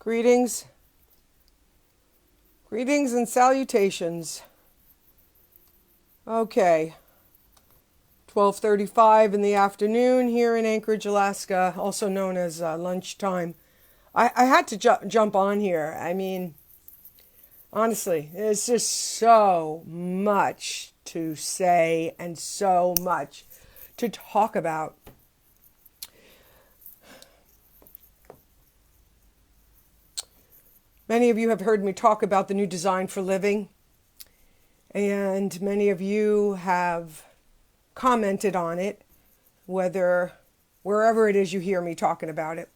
Greetings. Greetings and salutations. Okay. 12:35 in the afternoon here in Anchorage, Alaska, also known as lunchtime. I had to jump on here. I mean, honestly, there's just so much to say and so much to talk about. Many of you have heard me talk about the new design for living, and many of you have commented on it, wherever it is you hear me talking about it.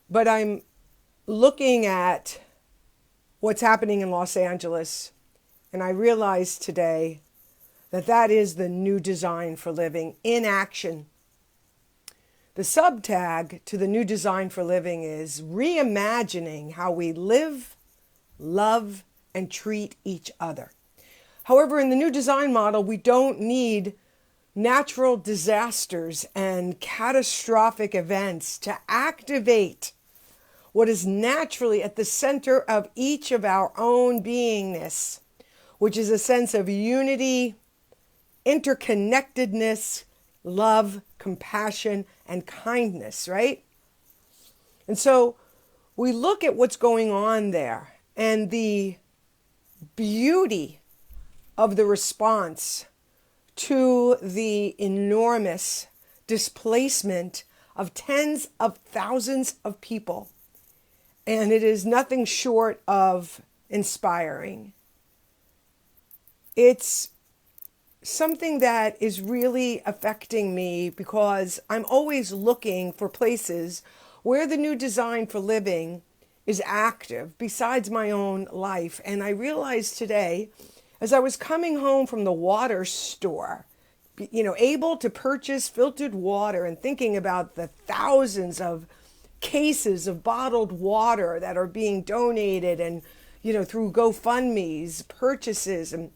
But I'm looking at what's happening in Los Angeles, and I realized today that that is the new design for living in action. The subtag to the new design for living is reimagining how we live, love, and treat each other. However, in the new design model, we don't need natural disasters and catastrophic events to activate what is naturally at the center of each of our own beingness, which is a sense of unity, interconnectedness, love, compassion, and kindness, right? And so we look at what's going on there and the beauty of the response to the enormous displacement of tens of thousands of people. And it is nothing short of inspiring. It's something that is really affecting me because I'm always looking for places where the new design for living is active besides my own life. And I realized today, as I was coming home from the water store, able to purchase filtered water and thinking about the thousands of cases of bottled water that are being donated and, through GoFundMe's purchases and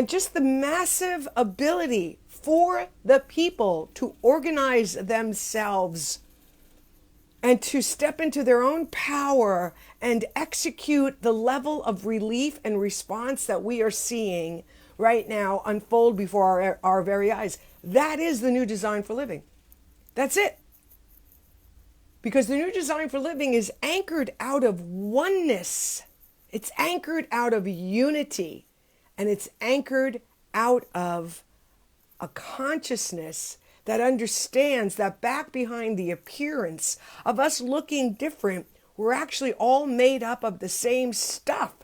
just the massive ability for the people to organize themselves and to step into their own power and execute the level of relief and response that we are seeing right now unfold before our very eyes. That is the new design for living. That's it. Because the new design for living is anchored out of oneness. It's anchored out of unity. And it's anchored out of a consciousness that understands that back behind the appearance of us looking different, we're actually all made up of the same stuff.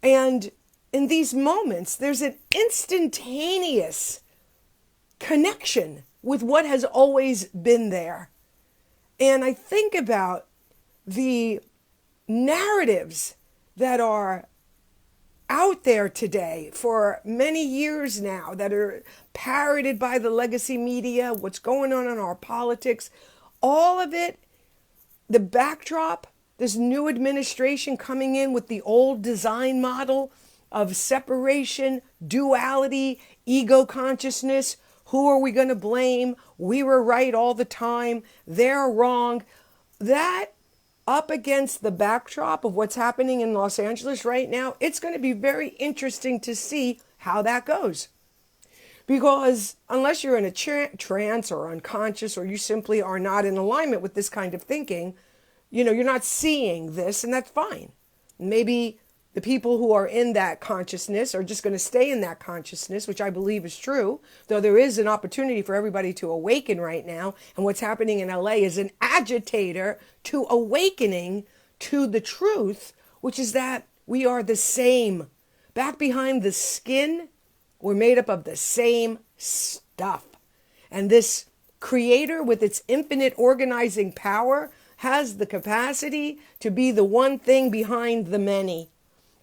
And in these moments, there's an instantaneous connection with what has always been there. And I think about the narratives that are out there today for many years now that are parroted by the legacy media, what's going on in our politics, all of it, the backdrop, this new administration coming in with the old design model of separation, duality, ego consciousness. Who are we going to blame? We were right all the time. They're wrong. That up against the backdrop of what's happening in Los Angeles right now, it's going to be very interesting to see how that goes. Because unless you're in a trance or unconscious, or you simply are not in alignment with this kind of thinking, you're not seeing this, and that's fine. Maybe the people who are in that consciousness are just going to stay in that consciousness, which I believe is true, though there is an opportunity for everybody to awaken right now. And what's happening in LA is an agitator to awakening to the truth, which is that we are the same. Back behind the skin, we're made up of the same stuff. And this creator with its infinite organizing power has the capacity to be the one thing behind the many,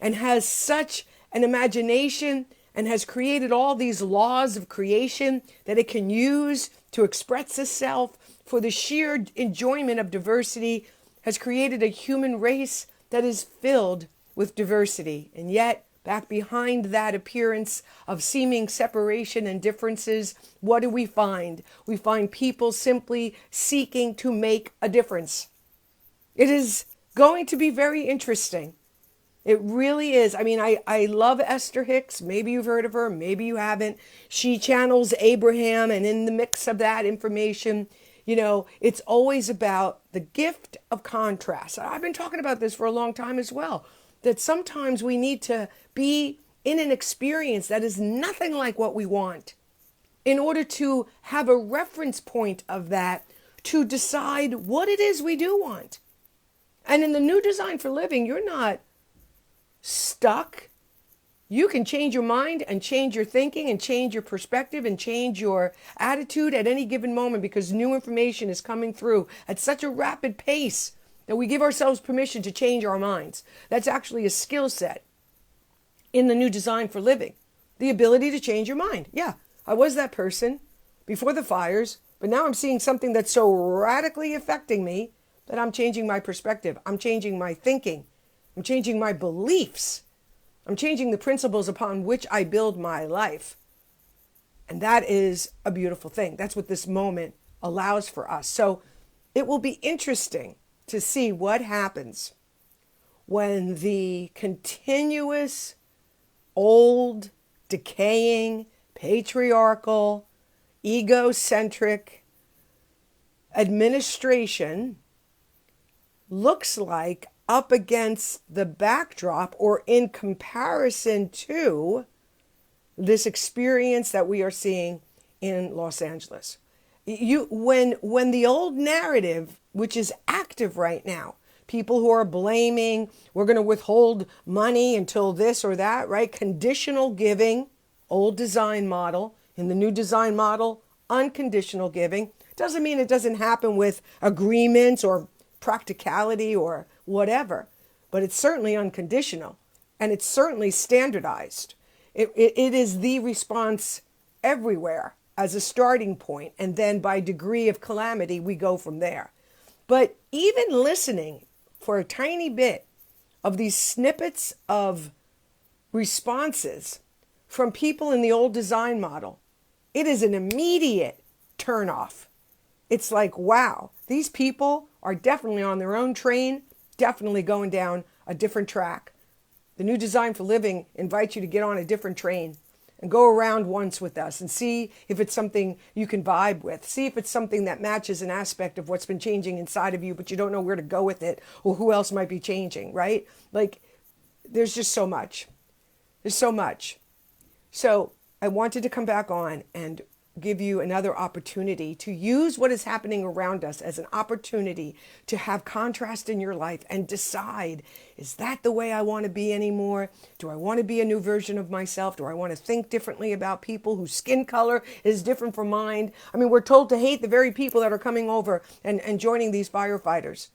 and has such an imagination and has created all these laws of creation that it can use to express itself for the sheer enjoyment of diversity, has created a human race that is filled with diversity. And yet, back behind that appearance of seeming separation and differences, what do we find? We find people simply seeking to make a difference. It is going to be very interesting. It really is. I mean, I love Esther Hicks. Maybe you've heard of her, maybe you haven't. She channels Abraham, and in the mix of that information, it's always about the gift of contrast. I've been talking about this for a long time as well, that sometimes we need to be in an experience that is nothing like what we want in order to have a reference point of that to decide what it is we do want. And in the new design for living, you're not stuck. You can change your mind and change your thinking and change your perspective and change your attitude at any given moment, because new information is coming through at such a rapid pace that we give ourselves permission to change our minds. That's actually a skill set in the new design for living. The ability to change your mind. Yeah, I was that person before the fires, but now I'm seeing something that's so radically affecting me that I'm changing my perspective. I'm changing my thinking. I'm changing my beliefs. I'm changing the principles upon which I build my life. And that is a beautiful thing. That's what this moment allows for us. So it will be interesting to see what happens when the continuous, old, decaying, patriarchal, egocentric administration looks like up against the backdrop or in comparison to this experience that we are seeing in Los Angeles. When the old narrative, which is active right now, people who are blaming, we're going to withhold money until this or that, right? Conditional giving, old design model. In the new design model, unconditional giving. Doesn't mean it doesn't happen with agreements or practicality or whatever, but it's certainly unconditional and it's certainly standardized. It is the response everywhere as a starting point, and then by degree of calamity, we go from there. But even listening for a tiny bit of these snippets of responses from people in the old design model, it is an immediate turnoff. It's like, wow, these people are definitely on their own train, definitely going down a different track. The new design for living invites you to get on a different train and go around once with us and see if it's something you can vibe with. See if it's something that matches an aspect of what's been changing inside of you, but you don't know where to go with it or who else might be changing, right? Like, there's just so much. There's so much. So I wanted to come back on and give you another opportunity to use what is happening around us as an opportunity to have contrast in your life and decide, is that the way I want to be anymore? Do I want to be a new version of myself? Do I want to think differently about people whose skin color is different from mine? I mean, we're told to hate the very people that are coming over and joining these firefighters.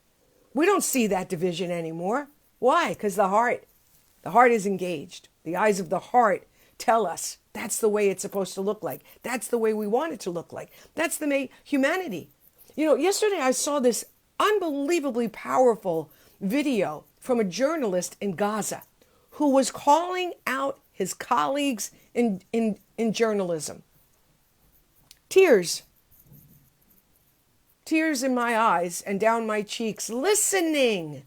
We don't see that division anymore. Why? Because the heart is engaged. The eyes of the heart tell us that's the way it's supposed to look like. That's the way we want it to look like. That's the humanity. Yesterday I saw this unbelievably powerful video from a journalist in Gaza who was calling out his colleagues in journalism. Tears in my eyes and down my cheeks, listening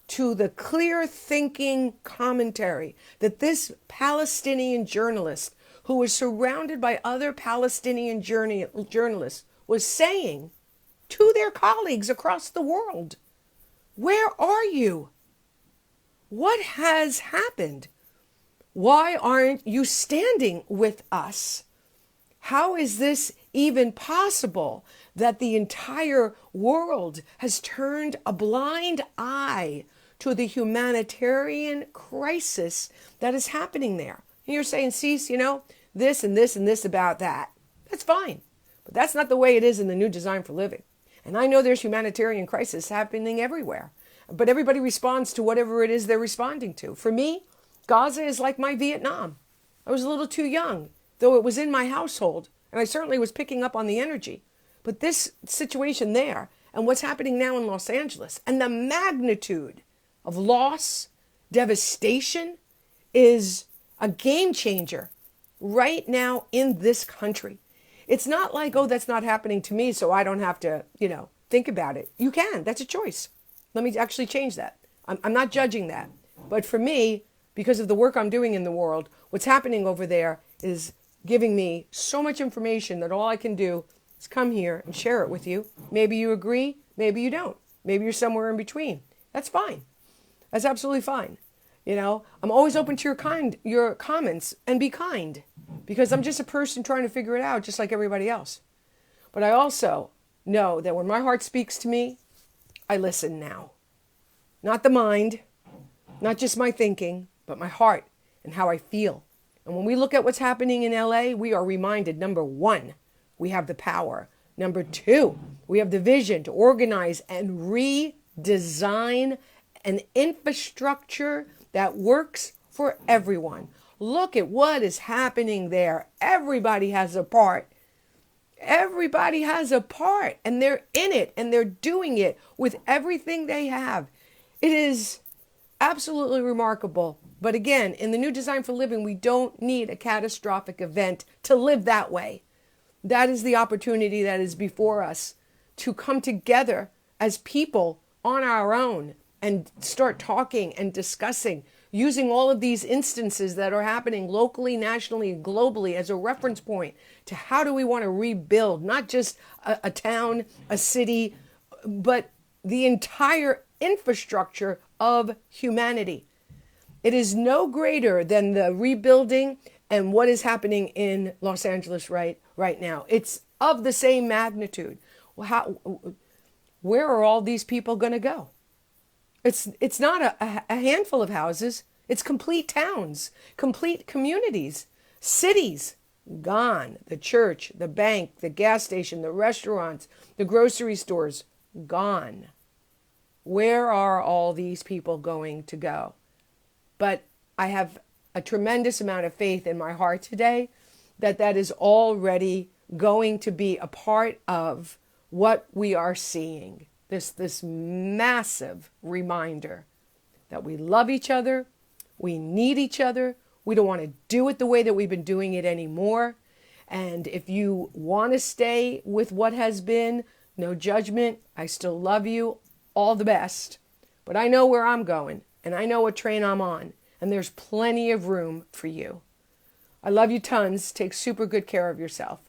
to the clear thinking commentary that this Palestinian journalist, who was surrounded by other Palestinian journalists, was saying to their colleagues across the world. Where are you? What has happened? Why aren't you standing with us? How is this even possible that the entire world has turned a blind eye to the humanitarian crisis that is happening there? And you're saying, Cease, this and this and this about that. That's fine. But that's not the way it is in the new design for living. And I know there's humanitarian crisis happening everywhere. But everybody responds to whatever it is they're responding to. For me, Gaza is like my Vietnam. I was a little too young, though it was in my household. And I certainly was picking up on the energy. But this situation there and what's happening now in Los Angeles and the magnitude of loss, devastation is a game changer right now in this country. It's not like, oh, that's not happening to me, so I don't have to, think about it. You can. That's a choice. Let me actually change that. I'm not judging that. But for me, because of the work I'm doing in the world, what's happening over there is giving me so much information that all I can do is come here and share it with you. Maybe you agree, maybe you don't. Maybe you're somewhere in between. That's fine. That's absolutely fine. I'm always open to your comments, and be kind, because I'm just a person trying to figure it out just like everybody else. But I also know that when my heart speaks to me, I listen now. Not the mind, not just my thinking, but my heart and how I feel. And when we look at what's happening in LA, we are reminded, number one, we have the power. Number two, we have the vision to organize and redesign an infrastructure that works for everyone. Look at what is happening there. Everybody has a part. Everybody has a part, and they're in it, and they're doing it with everything they have. It is absolutely remarkable. But again, in the new design for living, we don't need a catastrophic event to live that way. That is the opportunity that is before us, to come together as people on our own and start talking and discussing, using all of these instances that are happening locally, nationally, and globally as a reference point to how do we want to rebuild, not just a town, a city, but the entire infrastructure of humanity. It is no greater than the rebuilding and what is happening in Los Angeles right now. It's of the same magnitude. Where are all these people going to go? It's not a handful of houses. It's complete towns, complete communities, cities gone. The church, the bank, the gas station, the restaurants, the grocery stores gone. Where are all these people going to go? But I have a tremendous amount of faith in my heart today that is already going to be a part of what we are seeing. This massive reminder that we love each other, we need each other, we don't want to do it the way that we've been doing it anymore. And if you want to stay with what has been, no judgment, I still love you, all the best. But I know where I'm going, and I know what train I'm on, and there's plenty of room for you. I love you tons. Take super good care of yourself.